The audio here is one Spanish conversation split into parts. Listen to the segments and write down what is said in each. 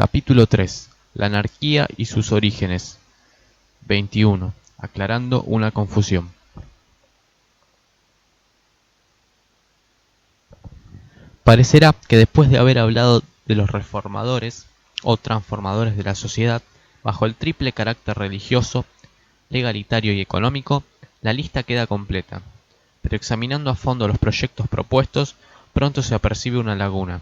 Capítulo 3. La anarquía y sus orígenes. 21. Aclarando una confusión. Parecerá que después de haber hablado de los reformadores o transformadores de la sociedad, bajo el triple carácter religioso, legalitario y económico, la lista queda completa. Pero examinando a fondo los proyectos propuestos, pronto se apercibe una laguna.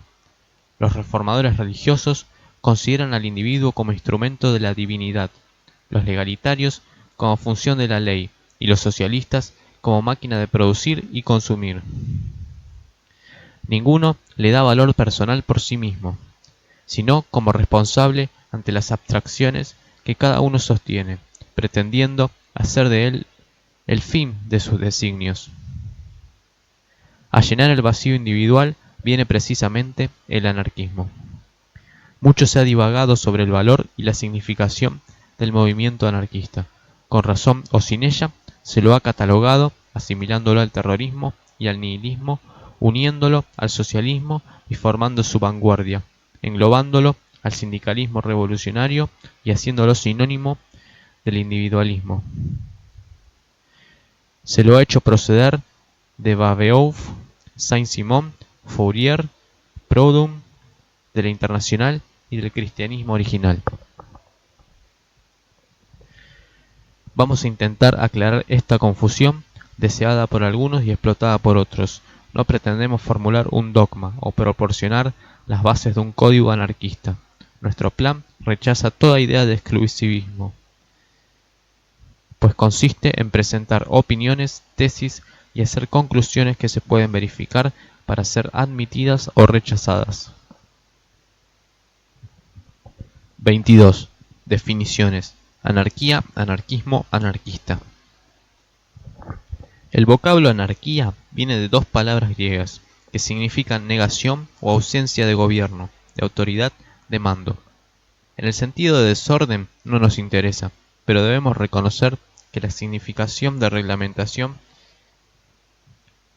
Los reformadores religiosos consideran al individuo como instrumento de la divinidad, los legalitarios como función de la ley y los socialistas como máquina de producir y consumir. Ninguno le da valor personal por sí mismo, sino como responsable ante las abstracciones que cada uno sostiene, pretendiendo hacer de él el fin de sus designios. A llenar el vacío individual viene precisamente el anarquismo. Mucho se ha divagado sobre el valor y la significación del movimiento anarquista. Con razón o sin ella, se lo ha catalogado, asimilándolo al terrorismo y al nihilismo, uniéndolo al socialismo y formando su vanguardia, englobándolo al sindicalismo revolucionario y haciéndolo sinónimo del individualismo. Se lo ha hecho proceder de Babeuf, Saint-Simon, Fourier, Proudhon, de la Internacional y del cristianismo original. Vamos a intentar aclarar esta confusión deseada por algunos y explotada por otros. No pretendemos formular un dogma o proporcionar las bases de un código anarquista. Nuestro plan rechaza toda idea de exclusivismo, pues consiste en presentar opiniones, tesis y hacer conclusiones que se pueden verificar para ser admitidas o rechazadas. 22. Definiciones. Anarquía, anarquismo, anarquista. El vocablo anarquía viene de dos palabras griegas, que significan negación o ausencia de gobierno, de autoridad, de mando. En el sentido de desorden no nos interesa, pero debemos reconocer que la significación de reglamentación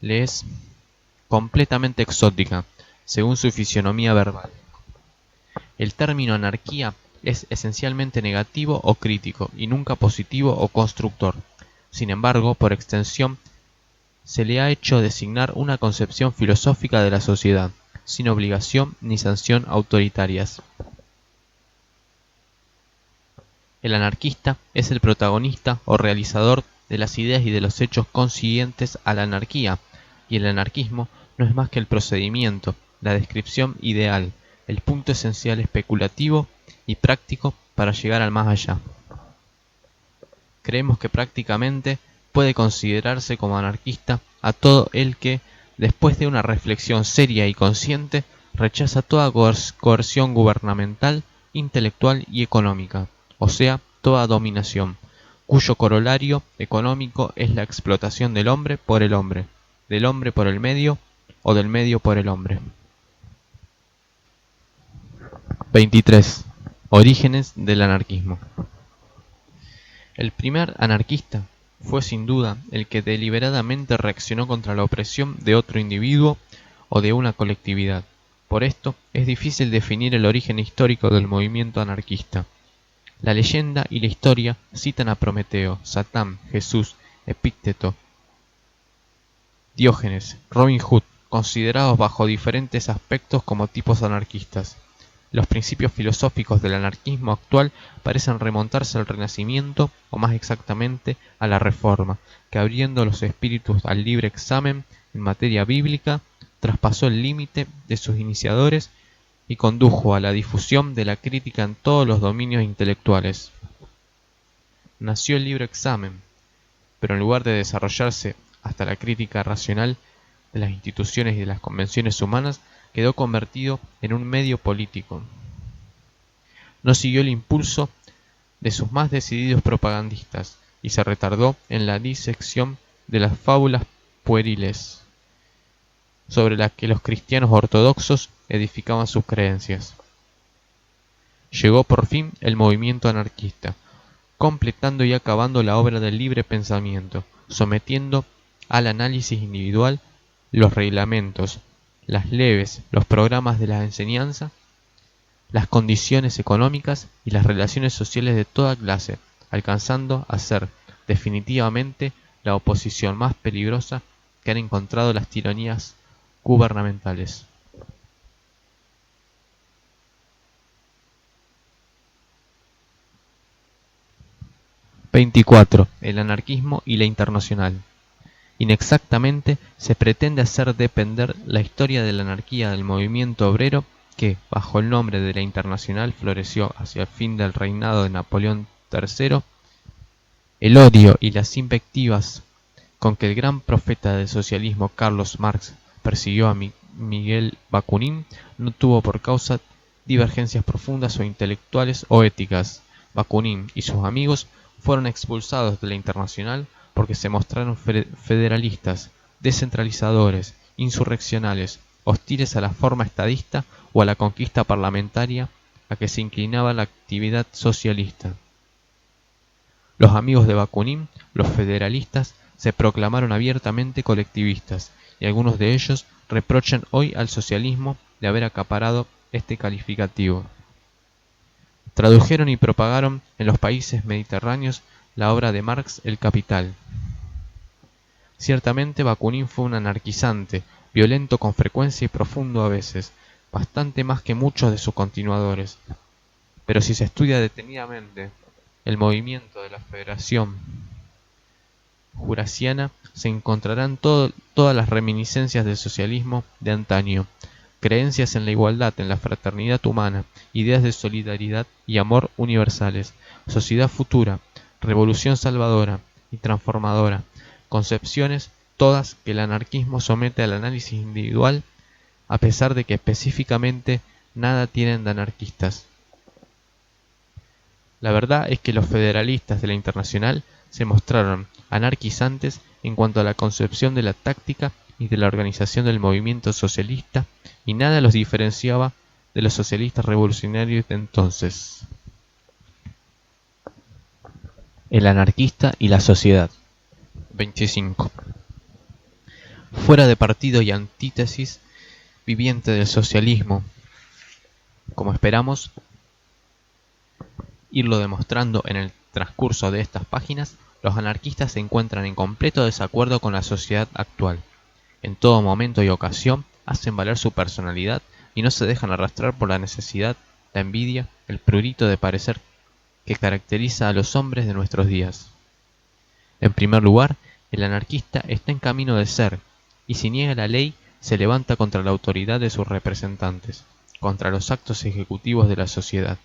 le es completamente exótica, según su fisionomía verbal. El término anarquía es esencialmente negativo o crítico y nunca positivo o constructor. Sin embargo, por extensión, se le ha hecho designar una concepción filosófica de la sociedad, sin obligación ni sanción autoritarias. El anarquista es el protagonista o realizador de las ideas y de los hechos consiguientes a la anarquía, y el anarquismo no es más que el procedimiento, la descripción ideal, el punto esencial especulativo y práctico para llegar al más allá. Creemos que prácticamente puede considerarse como anarquista a todo el que, después de una reflexión seria y consciente, rechaza toda coerción gubernamental, intelectual y económica, o sea, toda dominación, cuyo corolario económico es la explotación del hombre por el hombre medio o del medio por el hombre. 23. Orígenes del anarquismo. El primer anarquista fue sin duda el que deliberadamente reaccionó contra la opresión de otro individuo o de una colectividad. Por esto, es difícil definir el origen histórico del movimiento anarquista. La leyenda y la historia citan a Prometeo, Satán, Jesús, Epicteto, Diógenes, Robin Hood, considerados bajo diferentes aspectos como tipos anarquistas. Los principios filosóficos del anarquismo actual parecen remontarse al Renacimiento, o más exactamente a la Reforma, que abriendo los espíritus al libre examen en materia bíblica, traspasó el límite de sus iniciadores y condujo a la difusión de la crítica en todos los dominios intelectuales. Nació el libre examen, pero en lugar de desarrollarse hasta la crítica racional de las instituciones y de las convenciones humanas, quedó convertido en un medio político. No siguió el impulso de sus más decididos propagandistas y se retardó en la disección de las fábulas pueriles sobre las que los cristianos ortodoxos edificaban sus creencias. Llegó por fin el movimiento anarquista, completando y acabando la obra del libre pensamiento, sometiendo al análisis individual los reglamentos, las leves, los programas de la enseñanza, las condiciones económicas y las relaciones sociales de toda clase, alcanzando a ser definitivamente la oposición más peligrosa que han encontrado las tiranías gubernamentales. 24. El anarquismo y la internacional. Inexactamente se pretende hacer depender la historia de la anarquía del movimiento obrero que, bajo el nombre de la Internacional, floreció hacia el fin del reinado de Napoleón III. El odio y las invectivas con que el gran profeta del socialismo Carlos Marx persiguió a Miguel Bakunin no tuvo por causa divergencias profundas o intelectuales o éticas. Bakunin y sus amigos fueron expulsados de la Internacional porque se mostraron federalistas, descentralizadores, insurreccionales, hostiles a la forma estadista o a la conquista parlamentaria a que se inclinaba la actividad socialista. Los amigos de Bakunin, los federalistas, se proclamaron abiertamente colectivistas, y algunos de ellos reprochan hoy al socialismo de haber acaparado este calificativo. Tradujeron y propagaron en los países mediterráneos la obra de Marx, El Capital. Ciertamente Bakunin fue un anarquizante, violento con frecuencia y profundo a veces, bastante más que muchos de sus continuadores. Pero si se estudia detenidamente el movimiento de la Federación Jurasiana, se encontrarán todas las reminiscencias del socialismo de antaño, creencias en la igualdad, en la fraternidad humana, ideas de solidaridad y amor universales, sociedad futura, revolución salvadora y transformadora, concepciones todas que el anarquismo somete al análisis individual, a pesar de que específicamente nada tienen de anarquistas. La verdad es que los federalistas de la Internacional se mostraron anarquizantes en cuanto a la concepción de la táctica y de la organización del movimiento socialista, y nada los diferenciaba de los socialistas revolucionarios de entonces. El anarquista y la sociedad. 25. Fuera de partido y antítesis viviente del socialismo, como esperamos irlo demostrando en el transcurso de estas páginas, los anarquistas se encuentran en completo desacuerdo con la sociedad actual. En todo momento y ocasión hacen valer su personalidad y no se dejan arrastrar por la necesidad, la envidia, el prurito de parecer que caracteriza a los hombres de nuestros días. En primer lugar, el anarquista está en camino de ser, y si niega la ley, se levanta contra la autoridad de sus representantes, contra los actos ejecutivos de la sociedad.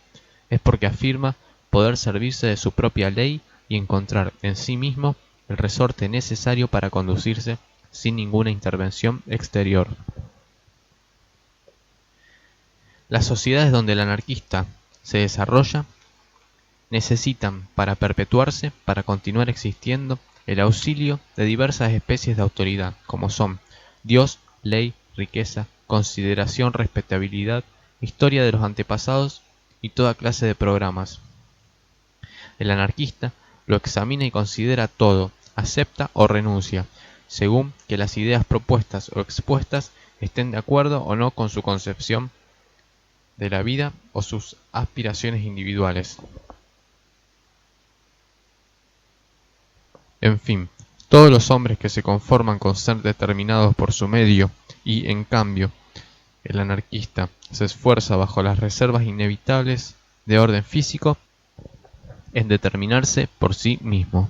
Es porque afirma poder servirse de su propia ley y encontrar en sí mismo el resorte necesario para conducirse sin ninguna intervención exterior. Las sociedades donde el anarquista se desarrolla necesitan, para perpetuarse, para continuar existiendo, el auxilio de diversas especies de autoridad, como son Dios, ley, riqueza, consideración, respetabilidad, historia de los antepasados y toda clase de programas. El anarquista lo examina y considera todo, acepta o renuncia, según que las ideas propuestas o expuestas estén de acuerdo o no con su concepción de la vida o sus aspiraciones individuales. En fin, todos los hombres que se conforman con ser determinados por su medio y, en cambio, el anarquista se esfuerza bajo las reservas inevitables de orden físico en determinarse por sí mismo.